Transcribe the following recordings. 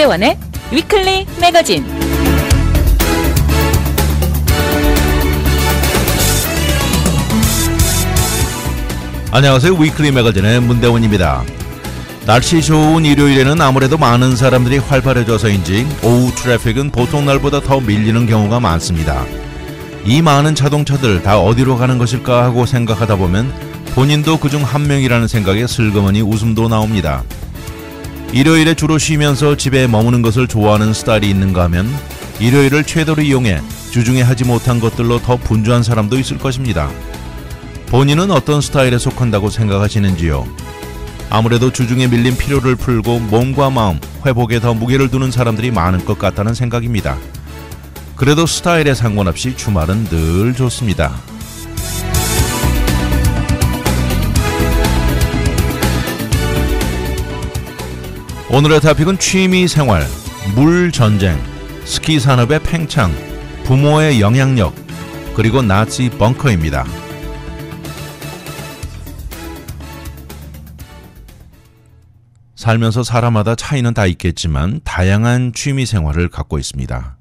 문대원의 위클리 매거진. 안녕하세요. 위클리 매거진의 문대원입니다. 날씨 좋은 일요일에는 아무래도 많은 사람들이 활발해져서인지 오후 트래픽은 보통 날보다 더 밀리는 경우가 많습니다. 이 많은 자동차들 다 어디로 가는 것일까 하고 생각하다 보면 본인도 그중 한 명이라는 생각에 슬그머니 웃음도 나옵니다. 일요일에 주로 쉬면서 집에 머무는 것을 좋아하는 스타일이 있는가 하면 일요일을 최대로 이용해 주중에 하지 못한 것들로 더 분주한 사람도 있을 것입니다. 본인은 어떤 스타일에 속한다고 생각하시는지요? 아무래도 주중에 밀린 피로를 풀고 몸과 마음, 회복에 더 무게를 두는 사람들이 많을 것 같다는 생각입니다. 그래도 스타일에 상관없이 주말은 늘 좋습니다. 오늘의 토픽은 취미생활, 물전쟁, 스키 산업의 팽창, 부모의 영향력, 그리고 나치 벙커입니다. 살면서 사람마다 차이는 다 있겠지만 다양한 취미생활을 갖고 있습니다.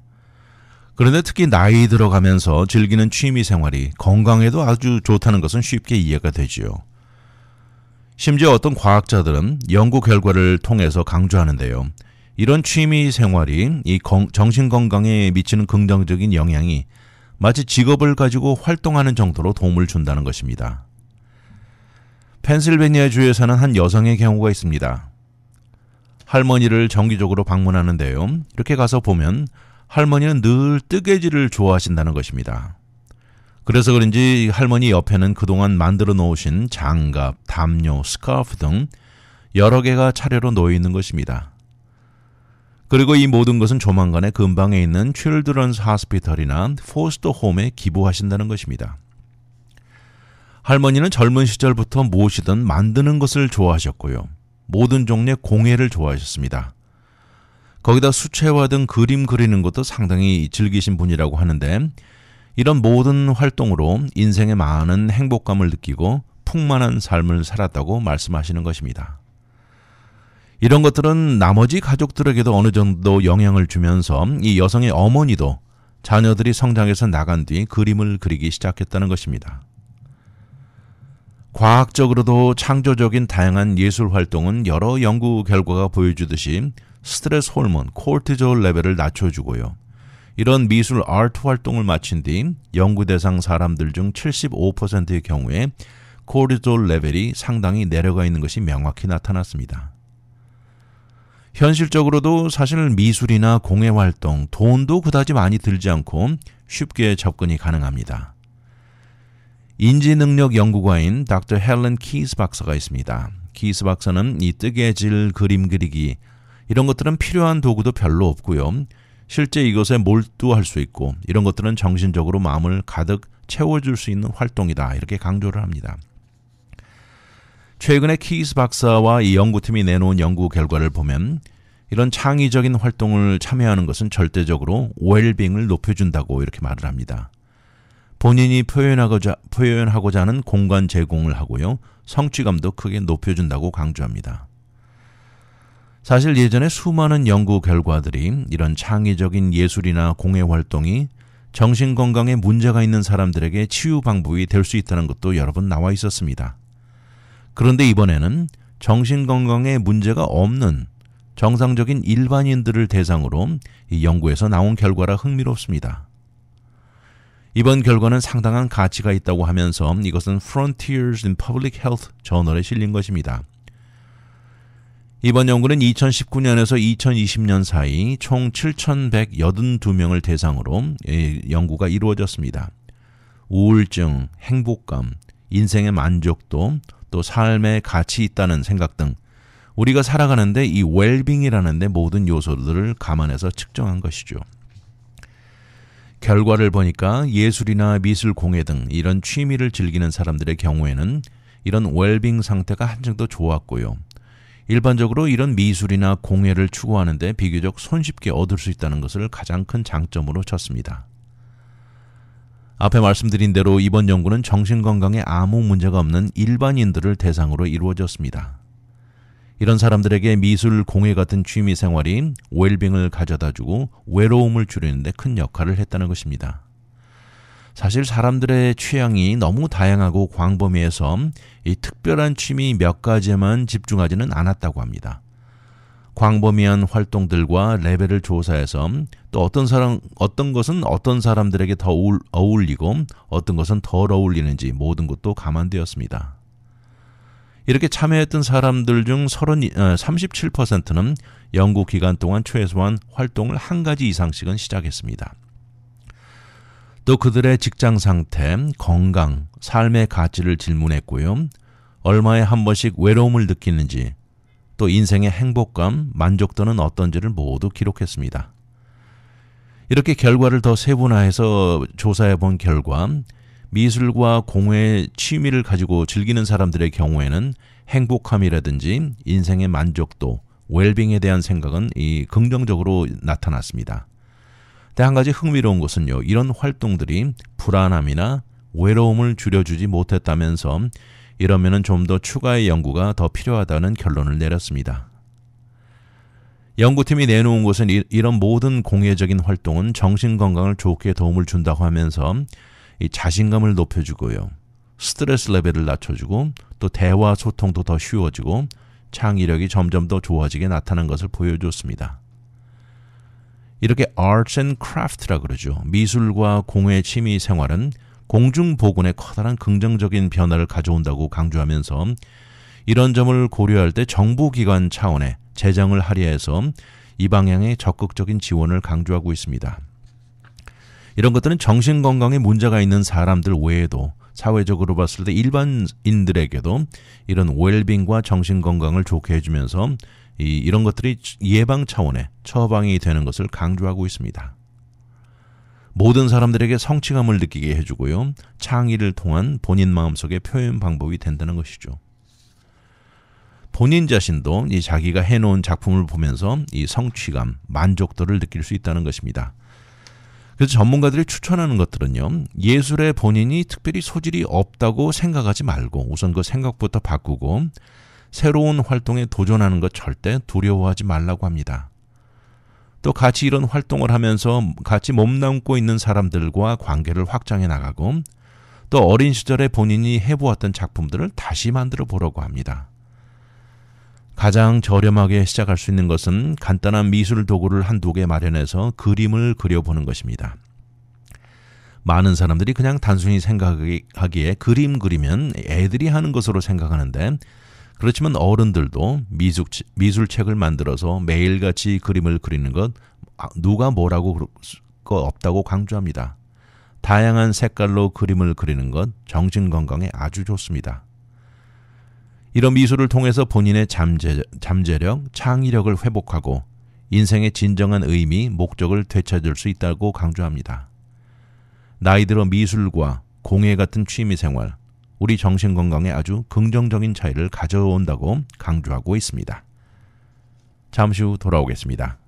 그런데 특히 나이 들어가면서 즐기는 취미생활이 건강에도 아주 좋다는 것은 쉽게 이해가 되지요. 심지어 어떤 과학자들은 연구 결과를 통해서 강조하는데요. 이런 취미 생활이 이 정신 건강에 미치는 긍정적인 영향이 마치 직업을 가지고 활동하는 정도로 도움을 준다는 것입니다. 펜실베니아주에 사는 한 여성의 경우가 있습니다. 할머니를 정기적으로 방문하는데요. 이렇게 가서 보면 할머니는 늘 뜨개질을 좋아하신다는 것입니다. 그래서 그런지 할머니 옆에는 그동안 만들어 놓으신 장갑, 담요, 스카프 등 여러 개가 차례로 놓여 있는 것입니다. 그리고 이 모든 것은 조만간에 근방에 있는 칠드런스 하스피털이나 포스터 홈에 기부하신다는 것입니다. 할머니는 젊은 시절부터 무엇이든 만드는 것을 좋아하셨고요. 모든 종류의 공예를 좋아하셨습니다. 거기다 수채화 등 그림 그리는 것도 상당히 즐기신 분이라고 하는데 이런 모든 활동으로 인생에 많은 행복감을 느끼고 풍만한 삶을 살았다고 말씀하시는 것입니다. 이런 것들은 나머지 가족들에게도 어느 정도 영향을 주면서 이 여성의 어머니도 자녀들이 성장해서 나간 뒤 그림을 그리기 시작했다는 것입니다. 과학적으로도 창조적인 다양한 예술 활동은 여러 연구 결과가 보여주듯이 스트레스 호르몬, 코르티졸 레벨을 낮춰주고요. 이런 미술 아트 활동을 마친 뒤 연구 대상 사람들 중 75%의 경우에 코르티졸 레벨이 상당히 내려가 있는 것이 명확히 나타났습니다. 현실적으로도 사실 미술이나 공예 활동, 돈도 그다지 많이 들지 않고 쉽게 접근이 가능합니다. 인지능력 연구가인 닥터 헬렌 키스 박사가 있습니다. 키스 박사는 이 뜨개질, 그림 그리기 이런 것들은 필요한 도구도 별로 없고요. 실제 이것에 몰두할 수 있고 이런 것들은 정신적으로 마음을 가득 채워줄 수 있는 활동이다 이렇게 강조를 합니다. 최근에 키스 박사와 이 연구팀이 내놓은 연구 결과를 보면 이런 창의적인 활동을 참여하는 것은 절대적으로 웰빙을 높여준다고 이렇게 말을 합니다. 본인이 표현하고자 하는 공간 제공을 하고요. 성취감도 크게 높여준다고 강조합니다. 사실 예전에 수많은 연구 결과들이 이런 창의적인 예술이나 공예 활동이 정신건강에 문제가 있는 사람들에게 치유 방법이 될 수 있다는 것도 여러 번 나와 있었습니다. 그런데 이번에는 정신건강에 문제가 없는 정상적인 일반인들을 대상으로 이 연구에서 나온 결과라 흥미롭습니다. 이번 결과는 상당한 가치가 있다고 하면서 이것은 Frontiers in Public Health 저널에 실린 것입니다. 이번 연구는 2019년에서 2020년 사이 총 7,182명을 대상으로 연구가 이루어졌습니다. 우울증, 행복감, 인생의 만족도, 또 삶의 가치 있다는 생각 등 우리가 살아가는데 이 웰빙이라는 데 모든 요소들을 감안해서 측정한 것이죠. 결과를 보니까 예술이나 미술 공예 등 이런 취미를 즐기는 사람들의 경우에는 이런 웰빙 상태가 한층 더 좋았고요. 일반적으로 이런 미술이나 공예를 추구하는데 비교적 손쉽게 얻을 수 있다는 것을 가장 큰 장점으로 쳤습니다. 앞에 말씀드린 대로 이번 연구는 정신건강에 아무 문제가 없는 일반인들을 대상으로 이루어졌습니다. 이런 사람들에게 미술, 공예 같은 취미 생활이 웰빙을 가져다주고 외로움을 줄이는 데 큰 역할을 했다는 것입니다. 사실 사람들의 취향이 너무 다양하고 광범위해서 이 특별한 취미 몇 가지에만 집중하지는 않았다고 합니다. 광범위한 활동들과 레벨을 조사해서 또 어떤 것은 어떤 사람들에게 더 어울리고 어떤 것은 덜 어울리는지 모든 것도 감안되었습니다. 이렇게 참여했던 사람들 중 37%는 연구 기간 동안 최소한 활동을 한 가지 이상씩은 시작했습니다. 또 그들의 직장 상태, 건강, 삶의 가치를 질문했고요. 얼마에 한 번씩 외로움을 느끼는지, 또 인생의 행복감, 만족도는 어떤지를 모두 기록했습니다. 이렇게 결과를 더 세분화해서 조사해 본 결과 미술과 공예 취미를 가지고 즐기는 사람들의 경우에는 행복함이라든지 인생의 만족도, 웰빙에 대한 생각은 긍정적으로 나타났습니다. 근데 한 가지 흥미로운 것은요. 이런 활동들이 불안함이나 외로움을 줄여주지 못했다면서 이러면은 좀 더 추가의 연구가 더 필요하다는 결론을 내렸습니다. 연구팀이 내놓은 것은 이런 모든 공예적인 활동은 정신건강을 좋게 도움을 준다고 하면서 이 자신감을 높여주고요. 스트레스 레벨을 낮춰주고 또 대화 소통도 더 쉬워지고 창의력이 점점 더 좋아지게 나타난 것을 보여줬습니다. 이렇게 arts and craft라 그러죠. 미술과 공예 취미 생활은 공중보건에 커다란 긍정적인 변화를 가져온다고 강조하면서 이런 점을 고려할 때 정부기관 차원의 재정을 할애해서 이 방향의 적극적인 지원을 강조하고 있습니다. 이런 것들은 정신건강에 문제가 있는 사람들 외에도 사회적으로 봤을 때 일반인들에게도 이런 웰빙과 정신건강을 좋게 해주면서 이런 것들이 예방 차원의 처방이 되는 것을 강조하고 있습니다. 모든 사람들에게 성취감을 느끼게 해주고요. 창의를 통한 본인 마음속의 표현 방법이 된다는 것이죠. 본인 자신도 이 자기가 해놓은 작품을 보면서 이 성취감, 만족도를 느낄 수 있다는 것입니다. 그래서 전문가들이 추천하는 것들은요. 예술에 본인이 특별히 소질이 없다고 생각하지 말고 우선 그 생각부터 바꾸고 새로운 활동에 도전하는 것 절대 두려워하지 말라고 합니다. 또 같이 이런 활동을 하면서 같이 몸담고 있는 사람들과 관계를 확장해 나가고 또 어린 시절에 본인이 해보았던 작품들을 다시 만들어 보려고 합니다. 가장 저렴하게 시작할 수 있는 것은 간단한 미술 도구를 한두 개 마련해서 그림을 그려보는 것입니다. 많은 사람들이 그냥 단순히 생각하기에 그림 그리면 애들이 하는 것으로 생각하는데 그렇지만 어른들도 미술책을 만들어서 매일같이 그림을 그리는 것 누가 뭐라고 그럴 거 없다고 강조합니다. 다양한 색깔로 그림을 그리는 것 정신건강에 아주 좋습니다. 이런 미술을 통해서 본인의 잠재력, 창의력을 회복하고 인생의 진정한 의미, 목적을 되찾을 수 있다고 강조합니다. 나이 들어 미술과 공예 같은 취미생활, 우리 정신건강에 아주 긍정적인 차이를 가져온다고 강조하고 있습니다. 잠시 후 돌아오겠습니다.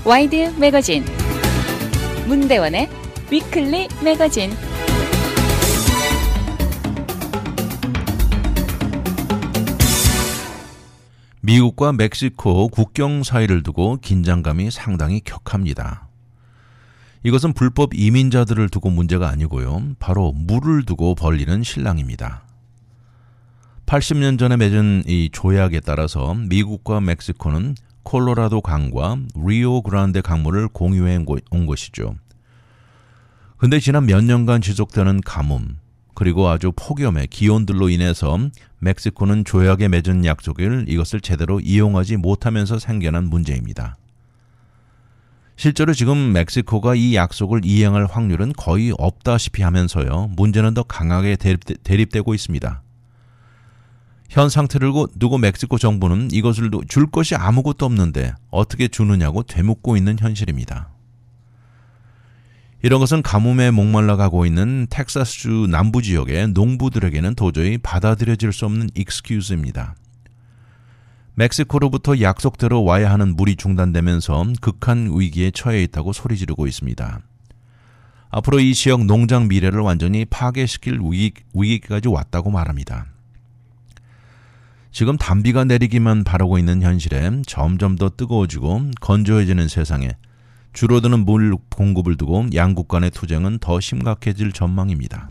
와이드 매거진 문대원의 위클리 매거진. 미국과 멕시코 국경 사이를 두고 긴장감이 상당히 격합니다. 이것은 불법 이민자들을 두고 문제가 아니고요. 바로 물을 두고 벌리는 신랑입니다. 80년 전에 맺은 이 조약에 따라서 미국과 멕시코는 콜로라도 강과 리오 그란데 강물을 공유해 온 것이죠. 근데 지난 몇 년간 지속되는 가뭄, 그리고 아주 폭염의 기온들로 인해서 멕시코는 조약에 맺은 약속을 이것을 제대로 이용하지 못하면서 생겨난 문제입니다. 실제로 지금 멕시코가 이 약속을 이행할 확률은 거의 없다시피 하면서요. 문제는 더 강하게 대립되고 있습니다. 현 상태를 두고 멕시코 정부는 이것을 줄 것이 아무것도 없는데 어떻게 주느냐고 되묻고 있는 현실입니다. 이런 것은 가뭄에 목말라 가고 있는 텍사스주 남부 지역의 농부들에게는 도저히 받아들여질 수 없는 익스큐즈입니다. 멕시코로부터 약속대로 와야 하는 물이 중단되면서 극한 위기에 처해 있다고 소리 지르고 있습니다. 앞으로 이 지역 농장 미래를 완전히 파괴시킬 위기까지 왔다고 말합니다. 지금 단비가 내리기만 바라고 있는 현실에 점점 더 뜨거워지고 건조해지는 세상에 줄어드는 물 공급을 두고 양국 간의 투쟁은 더 심각해질 전망입니다.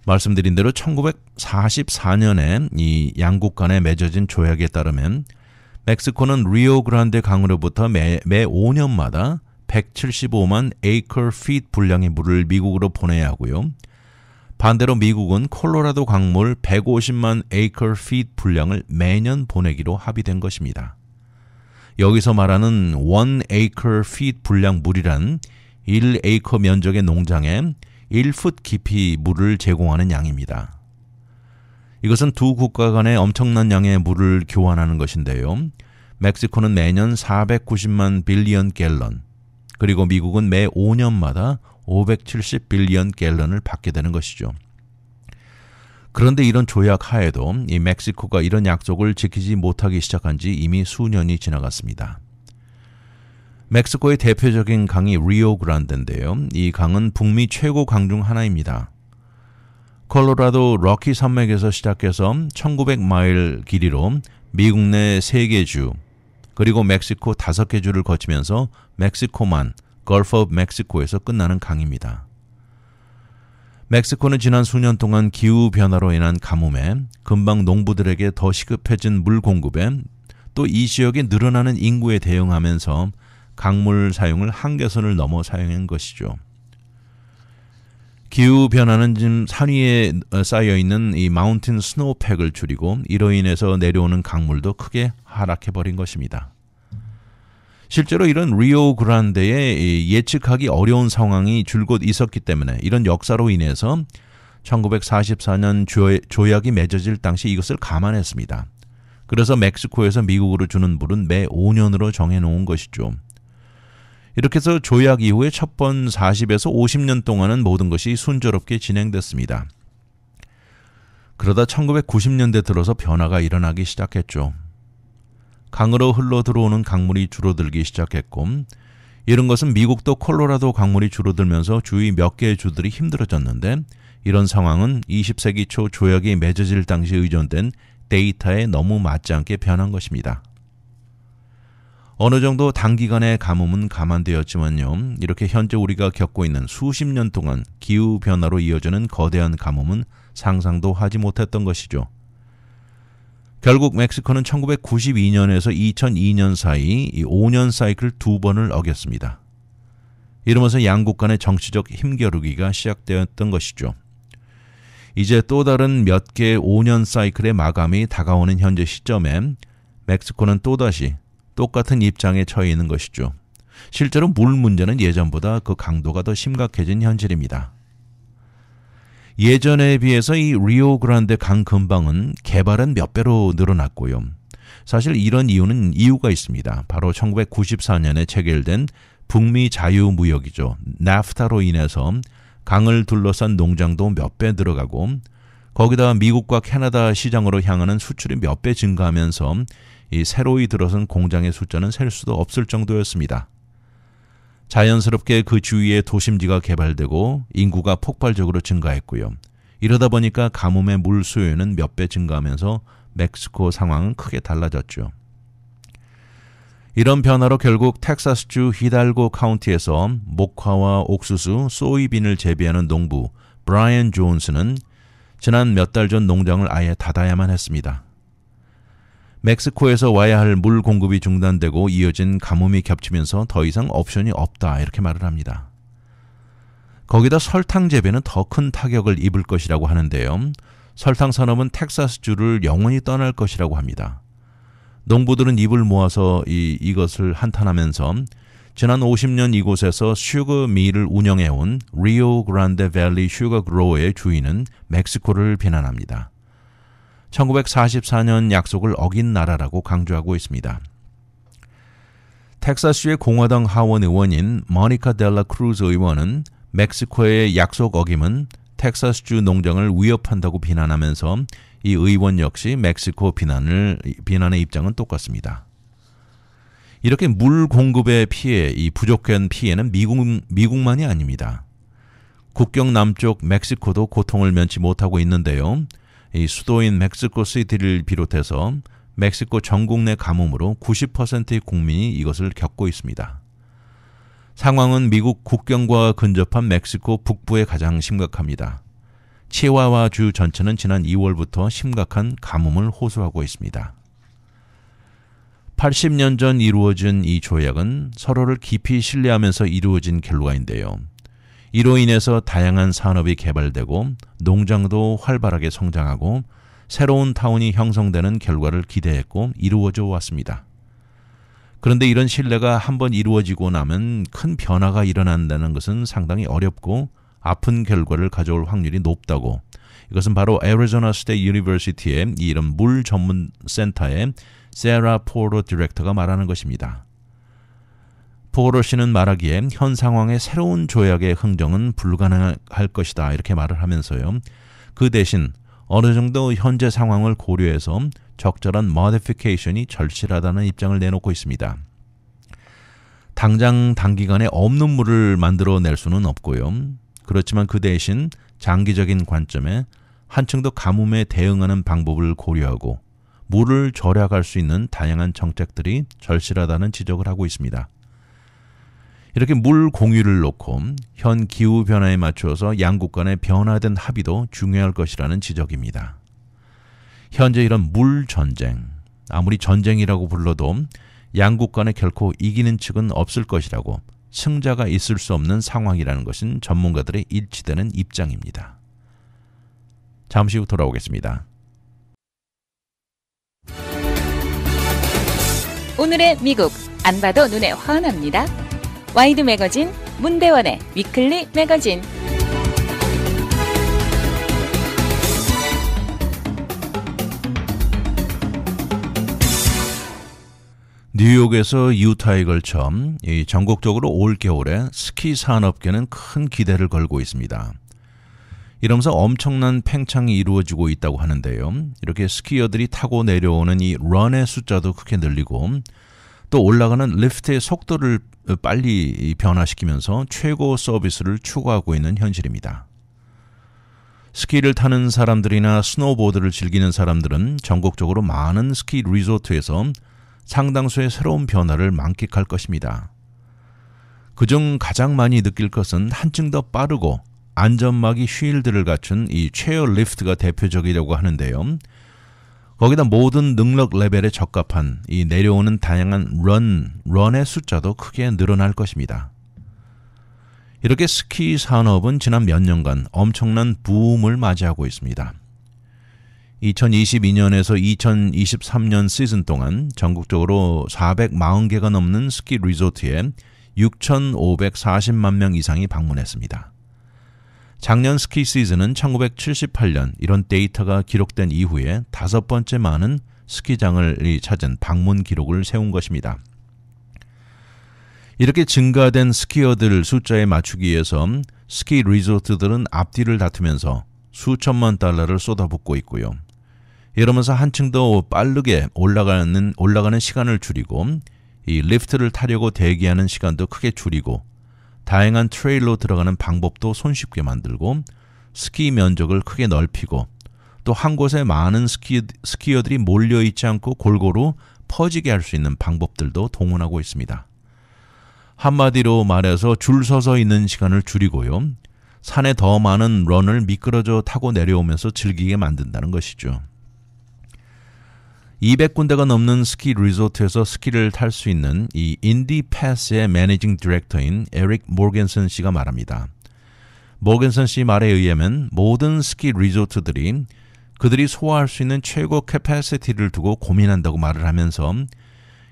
말씀드린 대로 1944년에 이 양국 간에 맺어진 조약에 따르면 멕시코는 리오그란데 강으로부터 매 5년마다 175만 에이커 피트 분량의 물을 미국으로 보내야 하고요. 반대로 미국은 콜로라도 강물 150만 에이커 피트 분량을 매년 보내기로 합의된 것입니다. 여기서 말하는 1 에이커 피트 분량 물이란 1에이커 면적의 농장에 1풋 깊이 물을 제공하는 양입니다. 이것은 두 국가 간에 엄청난 양의 물을 교환하는 것인데요. 멕시코는 매년 490만 빌리언 갤런, 그리고 미국은 매 5년마다 570 빌리언 갤런을 받게 되는 것이죠. 그런데 이런 조약 하에도 이 멕시코가 이런 약속을 지키지 못하기 시작한 지 이미 수년이 지나갔습니다. 멕시코의 대표적인 강이 리오그란데인데요. 이 강은 북미 최고 강 중 하나입니다. 콜로라도 럭키 산맥에서 시작해서 1900마일 길이로 미국 내 3개 주, 그리고 멕시코 5개 주를 거치면서 멕시코만, 걸프 오브 멕시코에서 끝나는 강입니다. 멕시코는 지난 수년 동안 기후변화로 인한 가뭄에 금방 농부들에게 더 시급해진 물 공급에 또 이 지역에 늘어나는 인구에 대응하면서 강물 사용을 한계선을 넘어 사용한 것이죠. 기후변화는 지금 산 위에 쌓여있는 이 마운틴 스노우팩을 줄이고 이로 인해서 내려오는 강물도 크게 하락해버린 것입니다. 실제로 이런 리오그란데의 예측하기 어려운 상황이 줄곧 있었기 때문에 이런 역사로 인해서 1944년 조약이 맺어질 당시 이것을 감안했습니다. 그래서 멕시코에서 미국으로 주는 물은 매 5년으로 정해놓은 것이죠. 이렇게 해서 조약 이후에 첫 번 40에서 50년 동안은 모든 것이 순조롭게 진행됐습니다. 그러다 1990년대 들어서 변화가 일어나기 시작했죠. 강으로 흘러 들어오는 강물이 줄어들기 시작했고, 이런 것은 미국도 콜로라도 강물이 줄어들면서 주위 몇 개의 주들이 힘들어졌는데, 이런 상황은 20세기 초 조약이 맺어질 당시 의존된 데이터에 너무 맞지 않게 변한 것입니다. 어느 정도 단기간의 가뭄은 감안되었지만요, 이렇게 현재 우리가 겪고 있는 수십 년 동안 기후변화로 이어지는 거대한 가뭄은 상상도 하지 못했던 것이죠. 결국 멕시코는 1992년에서 2002년 사이 5년 사이클 2번을 어겼습니다. 이러면서 양국 간의 정치적 힘겨루기가 시작되었던 것이죠. 이제 또 다른 몇 개의 5년 사이클의 마감이 다가오는 현재 시점에 멕시코는 또다시 똑같은 입장에 처해 있는 것이죠. 실제로 물 문제는 예전보다 그 강도가 더 심각해진 현실입니다. 예전에 비해서 이 리오그란데 강 근방은 개발은 몇 배로 늘어났고요. 사실 이런 이유가 있습니다. 바로 1994년에 체결된 북미 자유무역이죠. 나프타로 인해서 강을 둘러싼 농장도 몇 배 늘어가고, 거기다 미국과 캐나다 시장으로 향하는 수출이 몇 배 증가하면서 이 새로이 들어선 공장의 숫자는 셀 수도 없을 정도였습니다. 자연스럽게 그 주위에 도심지가 개발되고 인구가 폭발적으로 증가했고요. 이러다 보니까 가뭄의 물 수요는 몇 배 증가하면서 멕시코 상황은 크게 달라졌죠. 이런 변화로 결국 텍사스주 히달고 카운티에서 목화와 옥수수, 소이빈을 재배하는 농부 브라이언 존스는 지난 몇 달 전 농장을 아예 닫아야만 했습니다. 멕시코에서 와야 할 물 공급이 중단되고 이어진 가뭄이 겹치면서 더 이상 옵션이 없다, 이렇게 말을 합니다. 거기다 설탕 재배는 더 큰 타격을 입을 것이라고 하는데요. 설탕 산업은 텍사스주를 영원히 떠날 것이라고 합니다. 농부들은 입을 모아서 이것을 한탄하면서 지난 50년 이곳에서 슈거 밀을 운영해온 리오그란데 밸리 슈거 그로어의 주인은 멕시코를 비난합니다. 1944년 약속을 어긴 나라라고 강조하고 있습니다. 텍사스주의 공화당 하원 의원인 모니카 델라 크루즈 의원은 멕시코의 약속 어김은 텍사스주 농장을 위협한다고 비난하면서 이 의원 역시 멕시코 비난의 입장은 똑같습니다. 이렇게 물 공급의 피해, 이 부족한 피해는 미국만이 아닙니다. 국경 남쪽 멕시코도 고통을 면치 못하고 있는데요. 이 수도인 멕시코시티를 비롯해서 멕시코 전국 내 가뭄으로 90%의 국민이 이것을 겪고 있습니다. 상황은 미국 국경과 근접한 멕시코 북부에 가장 심각합니다. 치와와주 전체는 지난 2월부터 심각한 가뭄을 호소하고 있습니다. 80년 전 이루어진 이 조약은 서로를 깊이 신뢰하면서 이루어진 결과인데요. 이로 인해서 다양한 산업이 개발되고 농장도 활발하게 성장하고 새로운 타운이 형성되는 결과를 기대했고 이루어져 왔습니다. 그런데 이런 신뢰가 한번 이루어지고 나면 큰 변화가 일어난다는 것은 상당히 어렵고 아픈 결과를 가져올 확률이 높다고, 이것은 바로 애리조나 스테이트 유니버시티의 이런 물 전문 센터의 세라 포로 디렉터가 말하는 것입니다. 포로 씨는 말하기에 현 상황의 새로운 조약의 흥정은 불가능할 것이다 이렇게 말을 하면서요. 그 대신 어느 정도 현재 상황을 고려해서 적절한 modification이 절실하다는 입장을 내놓고 있습니다. 당장 단기간에 없는 물을 만들어낼 수는 없고요. 그렇지만 그 대신 장기적인 관점에 한층 더 가뭄에 대응하는 방법을 고려하고 물을 절약할 수 있는 다양한 정책들이 절실하다는 지적을 하고 있습니다. 이렇게 물 공유를 놓고 현 기후변화에 맞추어서 양국 간의 변화된 합의도 중요할 것이라는 지적입니다. 현재 이런 물 전쟁, 아무리 전쟁이라고 불러도 양국 간에 결코 이기는 측은 없을 것이라고, 승자가 있을 수 없는 상황이라는 것은 전문가들의 일치되는 입장입니다. 잠시 후 돌아오겠습니다. 오늘의 미국, 안 봐도 눈에 환합니다. 와이드 매거진 문대원의 위클리 매거진. 뉴욕에서 유타에 걸쳐 전국적으로 올겨울에 스키 산업계는 큰 기대를 걸고 있습니다. 이러면서 엄청난 팽창이 이루어지고 있다고 하는데요. 이렇게 스키어들이 타고 내려오는 이 런의 숫자도 크게 늘리고 또 올라가는 리프트의 속도를 빨리 변화시키면서 최고 서비스를 추구하고 있는 현실입니다. 스키를 타는 사람들이나 스노보드를 즐기는 사람들은 전국적으로 많은 스키 리조트에서 상당수의 새로운 변화를 만끽할 것입니다. 그중 가장 많이 느낄 것은 한층 더 빠르고 안전막이 쉴드를 갖춘 이 체어 리프트가 대표적이라고 하는데요. 거기다 모든 능력 레벨에 적합한 이 내려오는 다양한 런의 숫자도 크게 늘어날 것입니다. 이렇게 스키 산업은 지난 몇 년간 엄청난 붐을 맞이하고 있습니다. 2022년에서 2023년 시즌 동안 전국적으로 440개가 넘는 스키 리조트에 6,540만 명 이상이 방문했습니다. 작년 스키 시즌은 1978년 이런 데이터가 기록된 이후에 5번째 많은 스키장을 찾은 방문 기록을 세운 것입니다. 이렇게 증가된 스키어들 숫자에 맞추기 위해서 스키 리조트들은 앞뒤를 다투면서 수천만 달러를 쏟아붓고 있고요. 이러면서 한층 더 빠르게 올라가는 시간을 줄이고 이 리프트를 타려고 대기하는 시간도 크게 줄이고 다양한 트레일로 들어가는 방법도 손쉽게 만들고 스키 면적을 크게 넓히고 또 한 곳에 많은 스키어들이 몰려있지 않고 골고루 퍼지게 할 수 있는 방법들도 동원하고 있습니다. 한마디로 말해서 줄 서서 있는 시간을 줄이고요. 산에 더 많은 런을 미끄러져 타고 내려오면서 즐기게 만든다는 것이죠. 200군데가 넘는 스키 리조트에서 스키를 탈 수 있는 이 인디 패스의 매니징 디렉터인 에릭 모겐슨 씨가 말합니다. 모겐슨 씨 말에 의하면 모든 스키 리조트들이 그들이 소화할 수 있는 최고 캐패시티를 두고 고민한다고 말을 하면서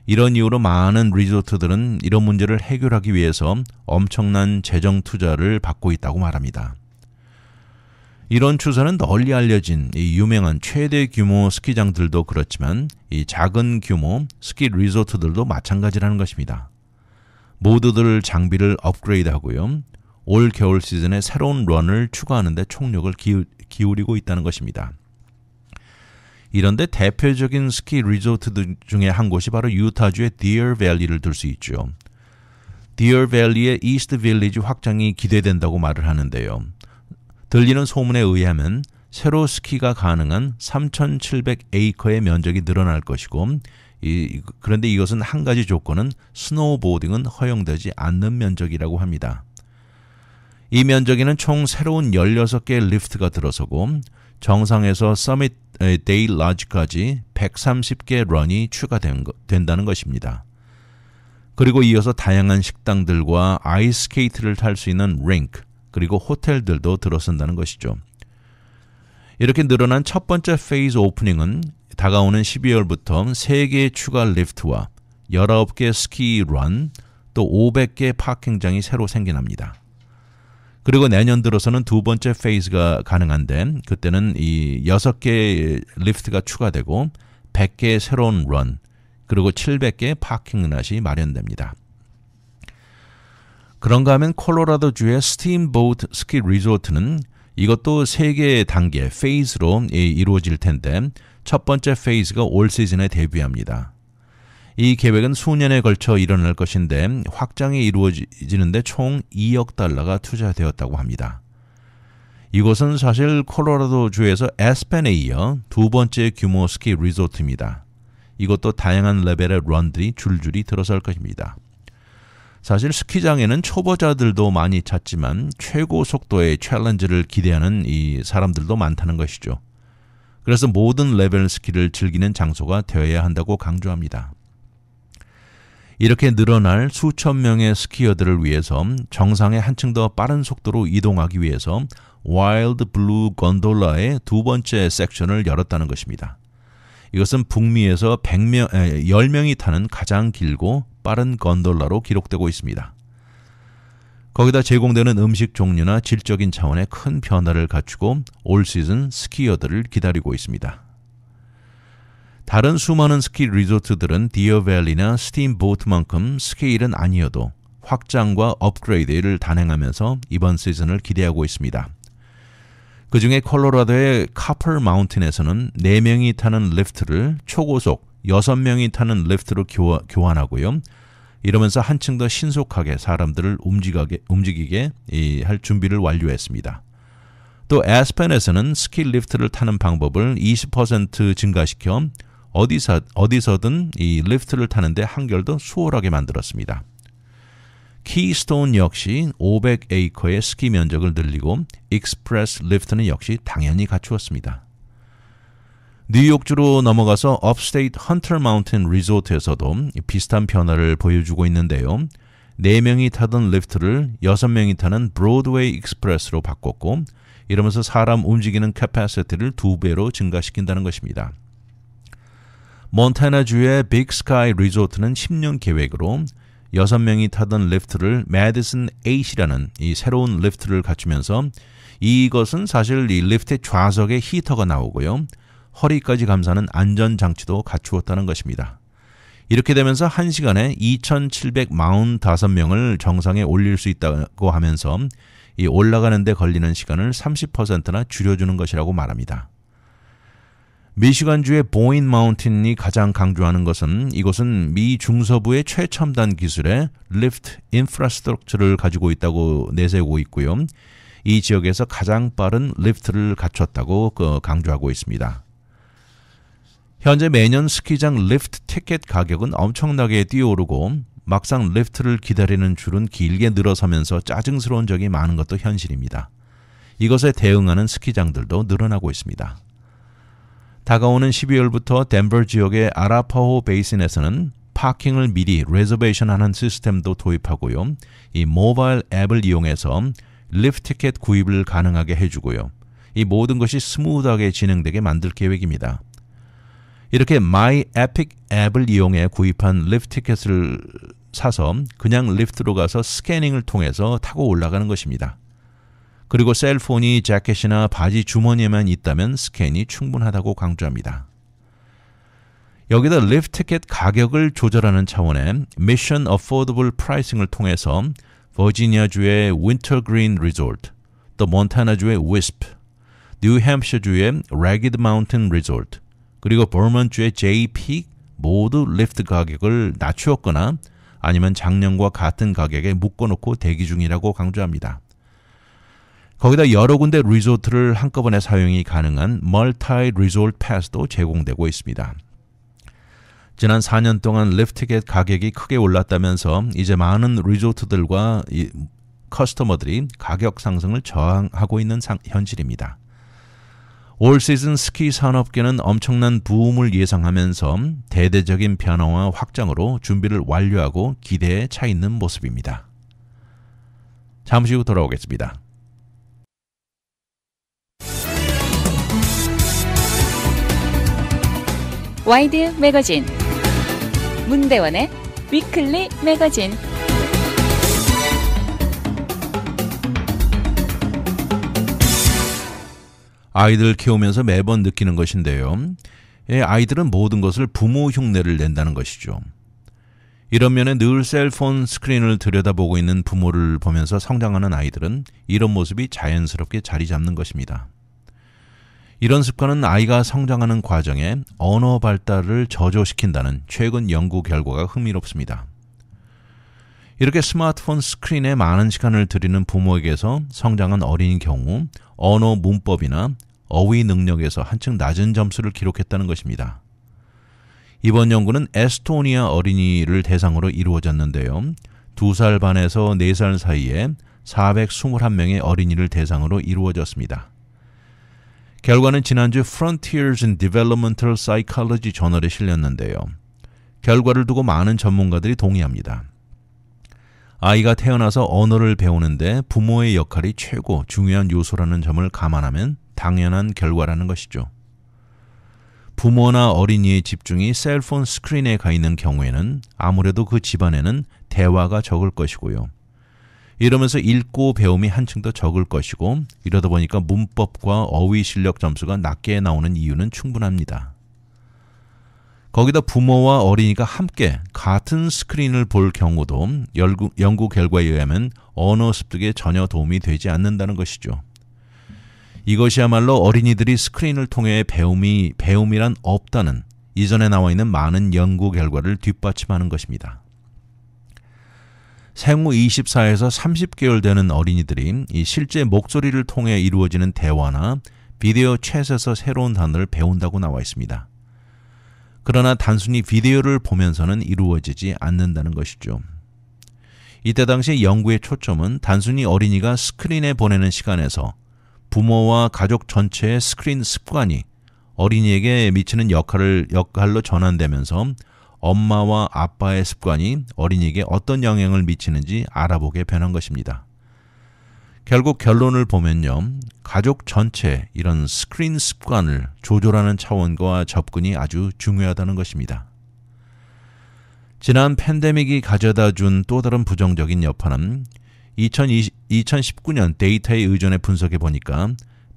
이런 이유로 많은 리조트들은 이런 문제를 해결하기 위해서 엄청난 재정 투자를 받고 있다고 말합니다. 이런 추세는 널리 알려진 이 유명한 최대 규모 스키장들도 그렇지만 이 작은 규모 스키 리조트들도 마찬가지라는 것입니다. 모두들 장비를 업그레이드하고요. 올 겨울 시즌에 새로운 런을 추가하는 데 총력을 기울이고 있다는 것입니다. 이런데 대표적인 스키 리조트 중에 한 곳이 바로 유타주의 디어 밸리를 들 수 있죠. 디어 밸리의 이스트 빌리지 확장이 기대된다고 말을 하는데요. 들리는 소문에 의하면 새로 스키가 가능한 3,700에이커의 면적이 늘어날 것이고 그런데 이것은 한 가지 조건은 스노우보딩은 허용되지 않는 면적이라고 합니다. 이 면적에는 총 새로운 16개의 리프트가 들어서고 정상에서 서밋 데이 라지까지 130개 런이 추가된다는 것입니다. 그리고 이어서 다양한 식당들과 아이스스케이트를 탈 수 있는 링크 그리고 호텔들도 들어선다는 것이죠. 이렇게 늘어난 첫 번째 페이즈 오프닝은 다가오는 12월부터 3개의 추가 리프트와 19개 스키 런, 또 500개 파킹장이 새로 생겨납니다. 그리고 내년 들어서는 두 번째 페이즈가 가능한데 그때는 이 6개의 리프트가 추가되고 100개의 새로운 런, 그리고 700개의 파킹 랏이 마련됩니다. 그런가 하면 콜로라도주의 스팀보트 스키 리조트는 이것도 3개의 단계, 페이즈로 이루어질 텐데 첫 번째 페이즈가 올 시즌에 데뷔합니다. 이 계획은 수년에 걸쳐 일어날 것인데 확장이 이루어지는데 총 2억 달러가 투자되었다고 합니다. 이곳은 사실 콜로라도주에서 에스펜에 이어 두 번째 규모 스키 리조트입니다. 이것도 다양한 레벨의 런들이 줄줄이 들어설 것입니다. 사실 스키장에는 초보자들도 많이 찾지만 최고 속도의 챌린지를 기대하는 이 사람들도 많다는 것이죠. 그래서 모든 레벨 스키를 즐기는 장소가 되어야 한다고 강조합니다. 이렇게 늘어날 수천 명의 스키어들을 위해서 정상에 한층 더 빠른 속도로 이동하기 위해서 와일드 블루 건돌라의 두 번째 섹션을 열었다는 것입니다. 이것은 북미에서 10명이 타는 가장 길고 빠른 건돌라로 기록되고 있습니다. 거기다 제공되는 음식 종류나 질적인 차원의 큰 변화를 갖추고 올 시즌 스키어들을 기다리고 있습니다. 다른 수많은 스키 리조트들은 디어밸리나 스팀보트만큼 스케일은 아니어도 확장과 업그레이드를 단행하면서 이번 시즌을 기대하고 있습니다. 그 중에 콜로라도의 카퍼 마운틴에서는 4명이 타는 리프트를 초고속 6명이 타는 리프트로 교환하고요. 이러면서 한층 더 신속하게 사람들을 움직이게 할 준비를 완료했습니다. 또 에스펜에서는 스키 리프트를 타는 방법을 20% 증가시켜 어디서든 이 리프트를 타는데 한결 더 수월하게 만들었습니다. 키스톤 역시 500에이커의 스키 면적을 늘리고 익스프레스 리프트는 역시 당연히 갖추었습니다. 뉴욕주로 넘어가서 업스테이트 헌터 마운틴 리조트에서도 비슷한 변화를 보여주고 있는데요. 4명이 타던 리프트를 6명이 타는 브로드웨이 익스프레스로 바꿨고 이러면서 사람 움직이는 캐파시티를 2배로 증가시킨다는 것입니다. 몬타나주의 빅스카이 리조트는 10년 계획으로 6명이 타던 리프트를 매디슨 8이라는 이 새로운 리프트를 갖추면서 이것은 사실 이 리프트의 좌석에 히터가 나오고요. 허리까지 감싸는 안전장치도 갖추었다는 것입니다. 이렇게 되면서 1시간에 2,745명을 정상에 올릴 수 있다고 하면서 이 올라가는 데 걸리는 시간을 30%나 줄여주는 것이라고 말합니다. 미시간주의 보인 마운틴이 가장 강조하는 것은 이곳은 미 중서부의 최첨단 기술의 리프트 인프라스트럭처를 가지고 있다고 내세우고 있고요. 이 지역에서 가장 빠른 리프트를 갖췄다고 강조하고 있습니다. 현재 매년 스키장 리프트 티켓 가격은 엄청나게 뛰어오르고 막상 리프트를 기다리는 줄은 길게 늘어서면서 짜증스러운 적이 많은 것도 현실입니다. 이것에 대응하는 스키장들도 늘어나고 있습니다. 다가오는 12월부터 덴버 지역의 아라파호 베이슨에서는 파킹을 미리 레저베이션하는 시스템도 도입하고요. 이 모바일 앱을 이용해서 리프트 티켓 구입을 가능하게 해주고요. 이 모든 것이 스무드하게 진행되게 만들 계획입니다. 이렇게 마이 에픽 앱을 이용해 구입한 리프트 티켓을 사서 그냥 리프트로 가서 스캐닝을 통해서 타고 올라가는 것입니다. 그리고 셀폰이 재킷이나 바지 주머니에만 있다면 스캔이 충분하다고 강조합니다. 여기다 리프트 티켓 가격을 조절하는 차원의 미션 어포더블 프라이싱을 통해서 버지니아주의 윈터그린 리조트, 또 몬타나주의 위스프, 뉴햄셔주의 레기드 마운틴 리조트, 그리고 버먼주의 J.Peak 모두 리프트 가격을 낮추었거나 아니면 작년과 같은 가격에 묶어놓고 대기 중이라고 강조합니다. 거기다 여러 군데 리조트를 한꺼번에 사용이 가능한 멀티 리조트 패스도 제공되고 있습니다. 지난 4년 동안 리프트켓 가격이 크게 올랐다면서 이제 많은 리조트들과 커스터머들이 가격 상승을 저항하고 있는 현실입니다. 올 시즌 스키 산업계는 엄청난 부음을 예상하면서 대대적인 변화와 확장으로 준비를 완료하고 기대에 차 있는 모습입니다. 잠시 후 돌아오겠습니다. 와이드 매거진 문대원의 위클리 매거진. 아이들 키우면서 매번 느끼는 것인데요. 아이들은 모든 것을 부모 흉내를 낸다는 것이죠. 이런 면에 늘 셀폰 스크린을 들여다보고 있는 부모를 보면서 성장하는 아이들은 이런 모습이 자연스럽게 자리 잡는 것입니다. 이런 습관은 아이가 성장하는 과정에 언어 발달을 저조시킨다는 최근 연구 결과가 흥미롭습니다. 이렇게 스마트폰 스크린에 많은 시간을 들이는 부모에게서 성장한 어린이 경우 언어 문법이나 어휘 능력에서 한층 낮은 점수를 기록했다는 것입니다. 이번 연구는 에스토니아 어린이를 대상으로 이루어졌는데요. 2살 반에서 4살 사이에 421명의 어린이를 대상으로 이루어졌습니다. 결과는 지난주 Frontiers in Developmental Psychology 저널에 실렸는데요. 결과를 두고 많은 전문가들이 동의합니다. 아이가 태어나서 언어를 배우는데 부모의 역할이 최고 중요한 요소라는 점을 감안하면 당연한 결과라는 것이죠. 부모나 어린이의 집중이 셀폰 스크린에 가 있는 경우에는 아무래도 그 집안에는 대화가 적을 것이고요. 이러면서 읽고 배움이 한층 더 적을 것이고 이러다 보니까 문법과 어휘 실력 점수가 낮게 나오는 이유는 충분합니다. 거기다 부모와 어린이가 함께 같은 스크린을 볼 경우도 연구 결과에 의하면 언어 습득에 전혀 도움이 되지 않는다는 것이죠. 이것이야말로 어린이들이 스크린을 통해 배움이란 없다는 이전에 나와 있는 많은 연구 결과를 뒷받침하는 것입니다. 생후 24에서 30개월 되는 어린이들이 이 실제 목소리를 통해 이루어지는 대화나 비디오 챗에서 새로운 단어를 배운다고 나와 있습니다. 그러나 단순히 비디오를 보면서는 이루어지지 않는다는 것이죠. 이때 당시 연구의 초점은 단순히 어린이가 스크린에 보내는 시간에서 부모와 가족 전체의 스크린 습관이 어린이에게 미치는 역할로 전환되면서 엄마와 아빠의 습관이 어린이에게 어떤 영향을 미치는지 알아보게 변한 것입니다. 결국 결론을 보면요. 가족 전체 이런 스크린 습관을 조절하는 차원과 접근이 아주 중요하다는 것입니다. 지난 팬데믹이 가져다 준 또 다른 부정적인 여파는 2019년 데이터에 의존해 분석해 보니까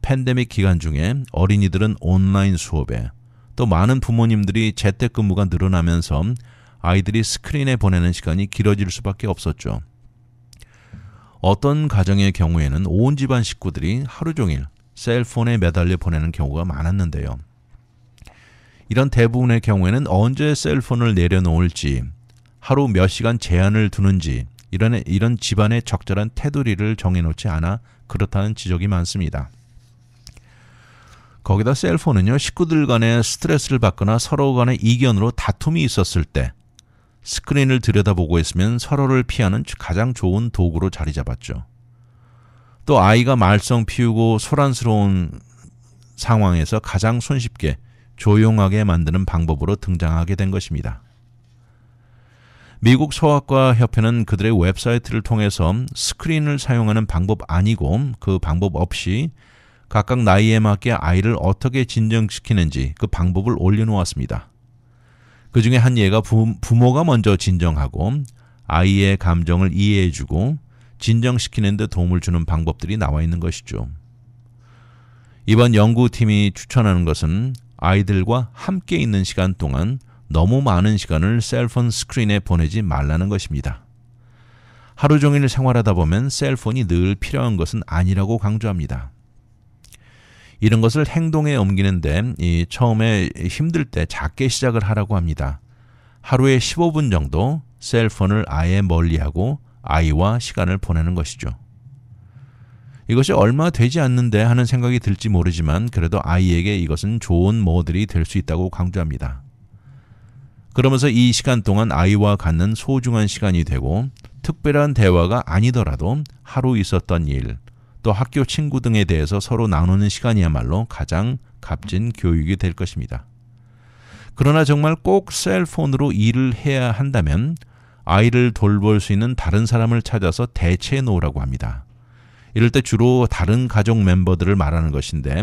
팬데믹 기간 중에 어린이들은 온라인 수업에 또 많은 부모님들이 재택근무가 늘어나면서 아이들이 스크린에 보내는 시간이 길어질 수밖에 없었죠. 어떤 가정의 경우에는 온 집안 식구들이 하루 종일 셀폰에 매달려 보내는 경우가 많았는데요. 이런 대부분의 경우에는 언제 셀폰을 내려놓을지, 하루 몇 시간 제한을 두는지 이런 집안의 적절한 테두리를 정해놓지 않아 그렇다는 지적이 많습니다. 거기다 셀폰은요, 식구들 간에 스트레스를 받거나 서로 간의 이견으로 다툼이 있었을 때 스크린을 들여다보고 있으면 서로를 피하는 가장 좋은 도구로 자리 잡았죠. 또 아이가 말썽 피우고 소란스러운 상황에서 가장 손쉽게 조용하게 만드는 방법으로 등장하게 된 것입니다. 미국 소아과 협회는 그들의 웹사이트를 통해서 스크린을 사용하는 방법 아니고 그 방법 없이 각각 나이에 맞게 아이를 어떻게 진정시키는지 그 방법을 올려놓았습니다. 그 중에 한 예가 부모가 먼저 진정하고 아이의 감정을 이해해주고 진정시키는 데 도움을 주는 방법들이 나와 있는 것이죠. 이번 연구팀이 추천하는 것은 아이들과 함께 있는 시간 동안 너무 많은 시간을 셀폰 스크린에 보내지 말라는 것입니다. 하루 종일 생활하다 보면 셀폰이 늘 필요한 것은 아니라고 강조합니다. 이런 것을 행동에 옮기는데 처음에 힘들 때 작게 시작을 하라고 합니다. 하루에 15분 정도 셀폰을 아예 멀리하고 아이와 시간을 보내는 것이죠. 이것이 얼마 되지 않는데 하는 생각이 들지 모르지만 그래도 아이에게 이것은 좋은 모델이 될 수 있다고 강조합니다. 그러면서 이 시간 동안 아이와 갖는 소중한 시간이 되고 특별한 대화가 아니더라도 하루 있었던 일, 또 학교 친구 등에 대해서 서로 나누는 시간이야말로 가장 값진 교육이 될 것입니다. 그러나 정말 꼭 셀폰으로 일을 해야 한다면 아이를 돌볼 수 있는 다른 사람을 찾아서 대체해 놓으라고 합니다. 이럴 때 주로 다른 가족 멤버들을 말하는 것인데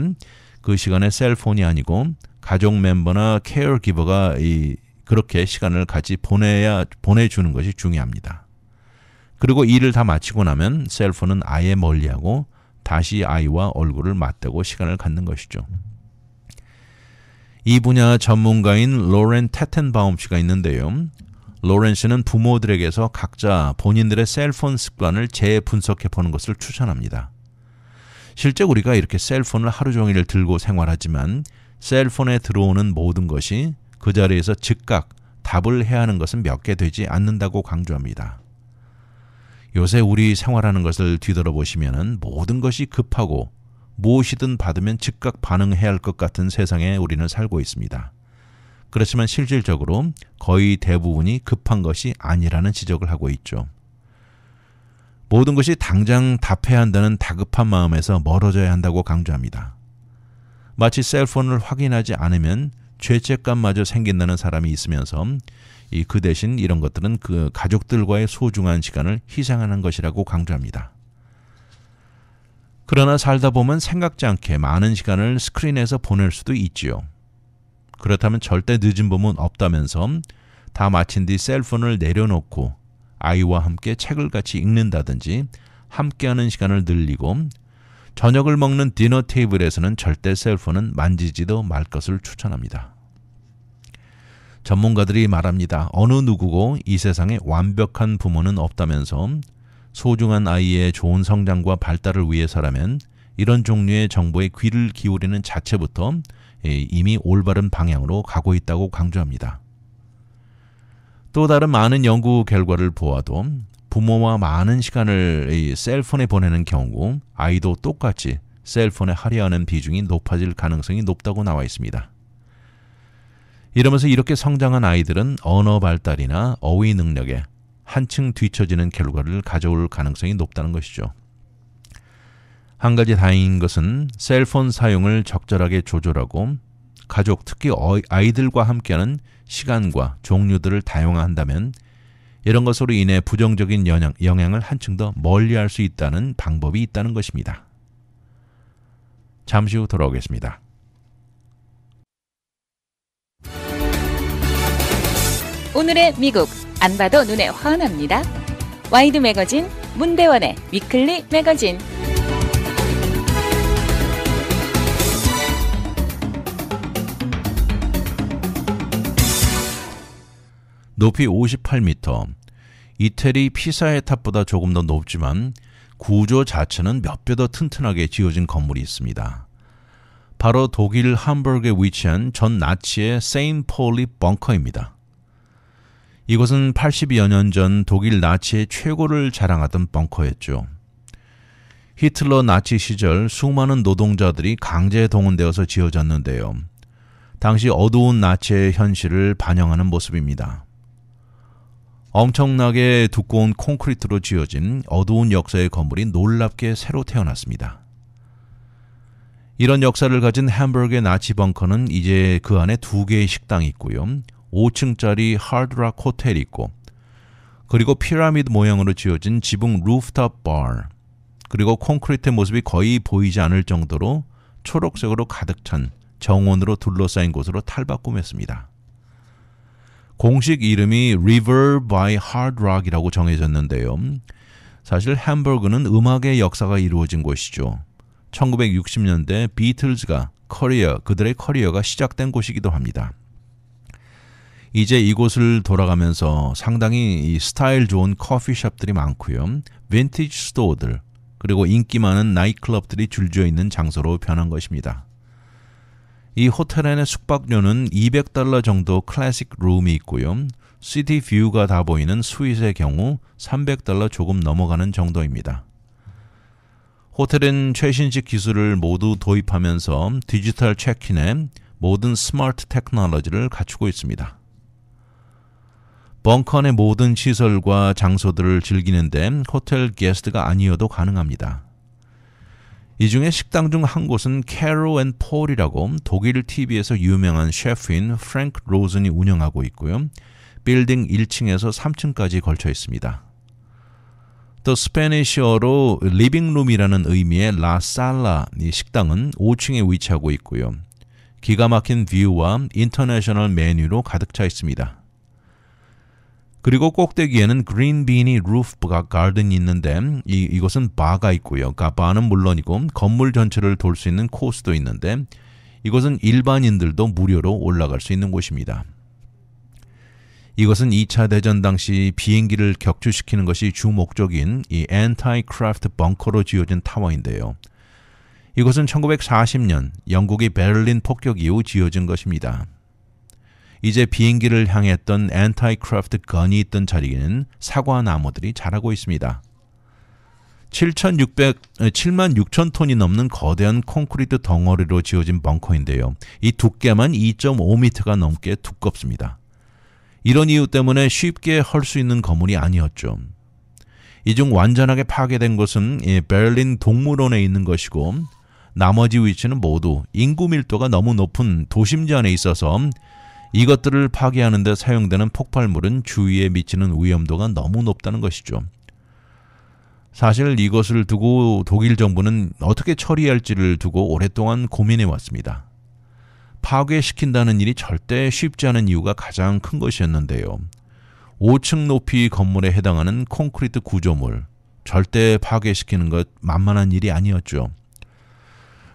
그 시간에 셀폰이 아니고 가족 멤버나 케어기버가 그렇게 시간을 같이 보내주는 것이 중요합니다. 그리고 일을 다 마치고 나면 셀폰은 아예 멀리하고 다시 아이와 얼굴을 맞대고 시간을 갖는 것이죠. 이 분야 전문가인 로렌 테텐바움 씨가 있는데요. 로렌 씨는 부모들에게서 각자 본인들의 셀폰 습관을 재분석해 보는 것을 추천합니다. 실제 우리가 이렇게 셀폰을 하루 종일 들고 생활하지만 셀폰에 들어오는 모든 것이 그 자리에서 즉각 답을 해야 하는 것은 몇 개 되지 않는다고 강조합니다. 요새 우리 생활하는 것을 뒤돌아보시면 모든 것이 급하고 무엇이든 받으면 즉각 반응해야 할 것 같은 세상에 우리는 살고 있습니다. 그렇지만 실질적으로 거의 대부분이 급한 것이 아니라는 지적을 하고 있죠. 모든 것이 당장 답해야 한다는 다급한 마음에서 멀어져야 한다고 강조합니다. 마치 셀폰을 확인하지 않으면 죄책감마저 생긴다는 사람이 있으면서 그 대신 이런 것들은 그 가족들과의 소중한 시간을 희생하는 것이라고 강조합니다. 그러나 살다 보면 생각지 않게 많은 시간을 스크린에서 보낼 수도 있지요. 그렇다면 절대 늦은 봄은 없다면서 다 마친 뒤 셀폰을 내려놓고 아이와 함께 책을 같이 읽는다든지 함께하는 시간을 늘리고 저녁을 먹는 디너 테이블에서는 절대 셀폰은 만지지도 말 것을 추천합니다. 전문가들이 말합니다. 어느 누구고 이 세상에 완벽한 부모는 없다면서 소중한 아이의 좋은 성장과 발달을 위해서라면 이런 종류의 정보에 귀를 기울이는 자체부터 이미 올바른 방향으로 가고 있다고 강조합니다. 또 다른 많은 연구 결과를 보아도 부모와 많은 시간을 셀폰에 보내는 경우 아이도 똑같이 셀폰에 할애하는 비중이 높아질 가능성이 높다고 나와 있습니다. 이러면서 이렇게 성장한 아이들은 언어 발달이나 어휘 능력에 한층 뒤처지는 결과를 가져올 가능성이 높다는 것이죠. 한 가지 다행인 것은 셀폰 사용을 적절하게 조절하고 가족, 특히 아이들과 함께하는 시간과 종류들을 다양화한다면 이런 것으로 인해 부정적인 영향을 한층 더 멀리할 수 있다는 방법이 있다는 것입니다. 잠시 후 돌아오겠습니다. 오늘의 미국 안 봐도 눈에 환합니다. 와이드 매거진 문대원의 위클리 매거진. 높이 58m, 이태리 피사의 탑보다 조금 더 높지만 구조 자체는 몇 배 더 튼튼하게 지어진 건물이 있습니다. 바로 독일 함부르크에 위치한 전 나치의 세인폴리 벙커입니다. 이곳은 80여 년 전 독일 나치의 최고를 자랑하던 벙커였죠. 히틀러 나치 시절 수많은 노동자들이 강제 동원되어서 지어졌는데요. 당시 어두운 나치의 현실을 반영하는 모습입니다. 엄청나게 두꺼운 콘크리트로 지어진 어두운 역사의 건물이 놀랍게 새로 태어났습니다. 이런 역사를 가진 함부르크의 나치 벙커는 이제 그 안에 2개의 식당이 있고요. 5층짜리 하드락 호텔이 있고 그리고 피라미드 모양으로 지어진 지붕 루프탑 바 그리고 콘크리트의 모습이 거의 보이지 않을 정도로 초록색으로 가득 찬 정원으로 둘러싸인 곳으로 탈바꿈했습니다. 공식 이름이 River by Hard Rock이라고 정해졌는데요. 사실 함부르크는 음악의 역사가 이루어진 곳이죠. 1960년대 비틀즈가 그들의 커리어가 시작된 곳이기도 합니다. 이제 이곳을 돌아가면서 상당히 스타일 좋은 커피숍들이 많고요. 빈티지 스토어들, 그리고 인기 많은 나이트클럽들이 줄지어 있는 장소로 변한 것입니다. 이 호텔 안의 숙박료는 $200 정도 클래식 룸이 있고요. 시티 뷰가 다 보이는 스윗의 경우 $300 조금 넘어가는 정도입니다. 호텔은 최신식 기술을 모두 도입하면서 디지털 체크인에 모든 스마트 테크놀로지를 갖추고 있습니다. 벙커 내 모든 시설과 장소들을 즐기는데 호텔 게스트가 아니어도 가능합니다. 이 중에 식당 중 한 곳은 캐로 앤 폴이라고 독일 TV에서 유명한 셰프인 프랭크 로즌이 운영하고 있고요. 빌딩 1층에서 3층까지 걸쳐 있습니다. 또 스페니쉬어로 리빙룸이라는 의미의 라살라 이 식당은 5층에 위치하고 있고요. 기가 막힌 뷰와 인터내셔널 메뉴로 가득 차 있습니다. 그리고 꼭대기에는 그린비니 루프 가든이 있는데 이곳은 바가 있고요. 바는 물론이고 건물 전체를 돌 수 있는 코스도 있는데 이곳은 일반인들도 무료로 올라갈 수 있는 곳입니다. 이것은 2차 대전 당시 비행기를 격추시키는 것이 주 목적인 이 엔타이크래프트 벙커로 지어진 타워인데요. 이것은 1940년 영국이 베를린 폭격 이후 지어진 것입니다. 이제 비행기를 향했던 엔타이크래프트 건이 있던 자리에는 사과 나무들이 자라고 있습니다. 7만 6천 톤이 넘는 거대한 콘크리트 덩어리로 지어진 벙커인데요. 이 두께만 2.5m가 넘게 두껍습니다. 이런 이유 때문에 쉽게 헐 수 있는 건물이 아니었죠. 이 중 완전하게 파괴된 곳은 베를린 동물원에 있는 것이고 나머지 위치는 모두 인구 밀도가 너무 높은 도심지 안에 있어서 이것들을 파괴하는 데 사용되는 폭발물은 주위에 미치는 위험도가 너무 높다는 것이죠. 사실 이것을 두고 독일 정부는 어떻게 처리할지를 두고 오랫동안 고민해 왔습니다. 파괴시킨다는 일이 절대 쉽지 않은 이유가 가장 큰 것이었는데요. 5층 높이 건물에 해당하는 콘크리트 구조물, 절대 파괴시키는 것 만만한 일이 아니었죠.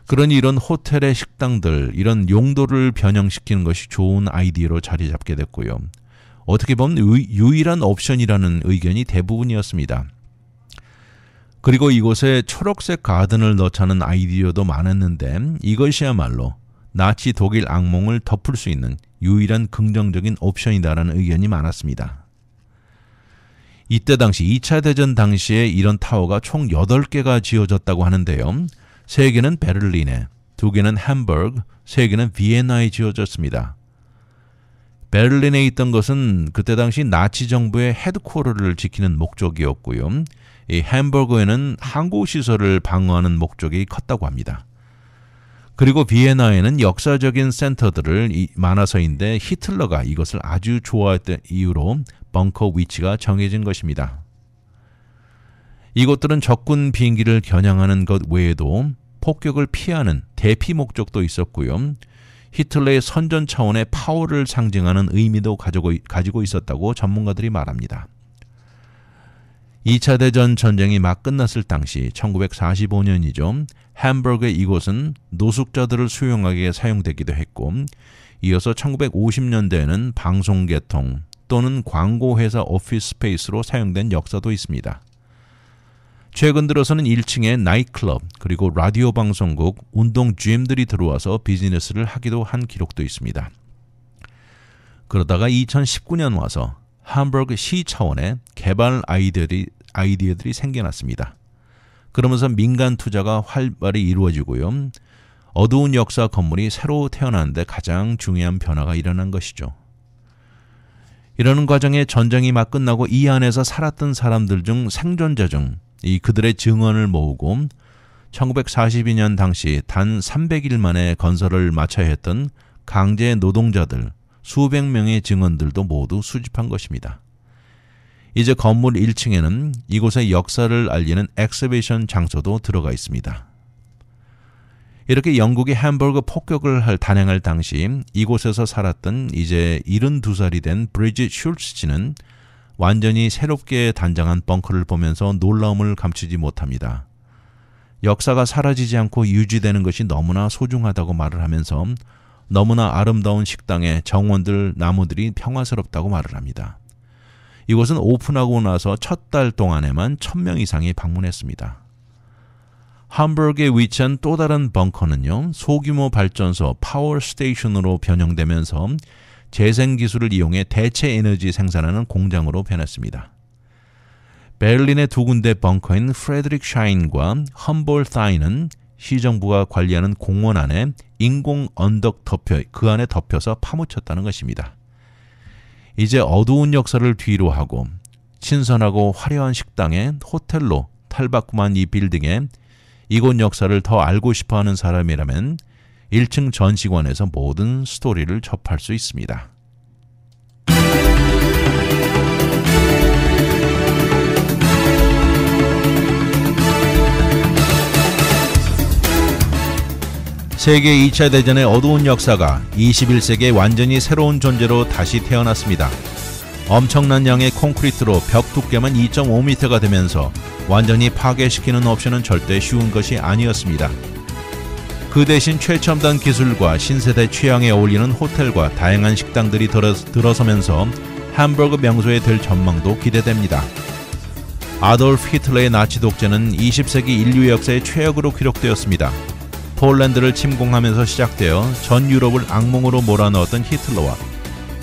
그러니 이런 호텔의 식당들, 이런 용도를 변형시키는 것이 좋은 아이디어로 자리 잡게 됐고요. 어떻게 보면 유일한 옵션이라는 의견이 대부분이었습니다. 그리고 이곳에 초록색 가든을 넣자는 아이디어도 많았는데 이것이야말로 나치 독일 악몽을 덮을 수 있는 유일한 긍정적인 옵션이다라는 의견이 많았습니다. 이때 당시 2차 대전 당시에 이런 타워가 총 8개가 지어졌다고 하는데요. 3개는 베를린에, 2개는 함버그, 3개는 비엔나에 지어졌습니다. 베를린에 있던 것은 그때 당시 나치 정부의 헤드쿼터를 지키는 목적이었고요. 이 함버그에는 항구시설을 방어하는 목적이 컸다고 합니다. 그리고 비엔나에는 역사적인 센터들을 많아서인데 히틀러가 이것을 아주 좋아했던 이유로 벙커 위치가 정해진 것입니다. 이곳들은 적군 비행기를 겨냥하는 것 외에도 폭격을 피하는 대피 목적도 있었고요. 히틀러의 선전 차원의 파워를 상징하는 의미도 가지고 있었다고 전문가들이 말합니다. 2차 대전 전쟁이 막 끝났을 당시 1945년이죠. 함버그의 이곳은 노숙자들을 수용하기에 사용되기도 했고 이어서 1950년대에는 방송계통 또는 광고회사 오피스 스페이스로 사용된 역사도 있습니다. 최근 들어서는 1층에 나이트클럽 그리고 라디오 방송국, 운동 GM들이 들어와서 비즈니스를 하기도 한 기록도 있습니다. 그러다가 2019년 와서 함버그 시 차원의 개발 아이디어들이 생겨났습니다. 그러면서 민간 투자가 활발히 이루어지고요. 어두운 역사 건물이 새로 태어나는데 가장 중요한 변화가 일어난 것이죠. 이러는 과정에 전쟁이 막 끝나고 이 안에서 살았던 사람들 중 생존자 중 그들의 증언을 모으고 1942년 당시 단 300일 만에 건설을 마쳐야 했던 강제 노동자들 수백 명의 증언들도 모두 수집한 것입니다. 이제 건물 1층에는 이곳의 역사를 알리는 엑스비션 장소도 들어가 있습니다. 이렇게 영국이 함버그 폭격을 단행할 당시 이곳에서 살았던 이제 72살이 된 브리짓 슐츠는 완전히 새롭게 단장한 벙커를 보면서 놀라움을 감추지 못합니다. 역사가 사라지지 않고 유지되는 것이 너무나 소중하다고 말을 하면서 너무나 아름다운 식당에 정원들, 나무들이 평화스럽다고 말을 합니다. 이곳은 오픈하고 나서 첫 달 동안에만 1000명 이상이 방문했습니다. 함버그에 위치한 또 다른 벙커는요, 소규모 발전소 파워 스테이션으로 변형되면서 재생 기술을 이용해 대체 에너지 생산하는 공장으로 변했습니다. 베를린의 두 군데 벙커인 프레드릭 샤인과 험볼타인은 시정부가 관리하는 공원 안에 인공 언덕 그 안에 덮여서 파묻혔다는 것입니다. 이제 어두운 역사를 뒤로 하고 신선하고 화려한 식당에 호텔로 탈바꿈한 이 빌딩에 이곳 역사를 더 알고 싶어하는 사람이라면 1층 전시관에서 모든 스토리를 접할 수 있습니다. 세계 2차 대전의 어두운 역사가 21세기에 완전히 새로운 존재로 다시 태어났습니다. 엄청난 양의 콘크리트로 벽 두께만 2.5m가 되면서 완전히 파괴시키는 옵션은 절대 쉬운 것이 아니었습니다. 그 대신 최첨단 기술과 신세대 취향에 어울리는 호텔과 다양한 식당들이 들어서면서 함버그 명소에 될 전망도 기대됩니다. 아돌프 히틀러의 나치 독재는 20세기 인류 역사의 최악으로 기록되었습니다. 폴란드를 침공하면서 시작되어 전 유럽을 악몽으로 몰아넣었던 히틀러와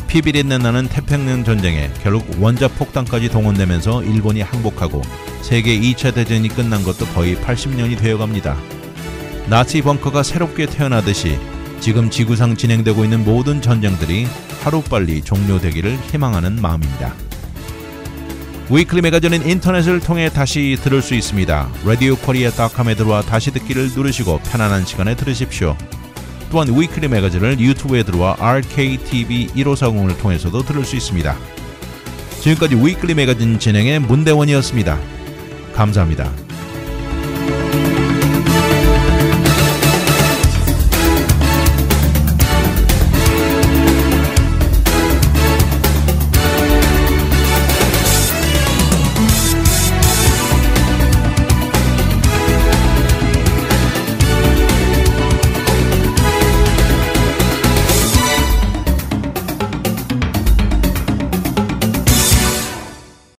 피비린내 나는 태평양 전쟁에 결국 원자폭탄까지 동원되면서 일본이 항복하고 세계 2차 대전이 끝난 것도 거의 80년이 되어갑니다. 나치 벙커가 새롭게 태어나듯이 지금 지구상 진행되고 있는 모든 전쟁들이 하루빨리 종료되기를 희망하는 마음입니다. 위클리 매거진은 인터넷을 통해 다시 들을 수 있습니다. radiokorea.com에 들어와 다시 듣기를 누르시고 편안한 시간에 들으십시오. 또한 위클리 매거진을 유튜브에 들어와 RKTV 1540을 통해서도 들을 수 있습니다. 지금까지 위클리 매거진 진행의 문대원이었습니다. 감사합니다.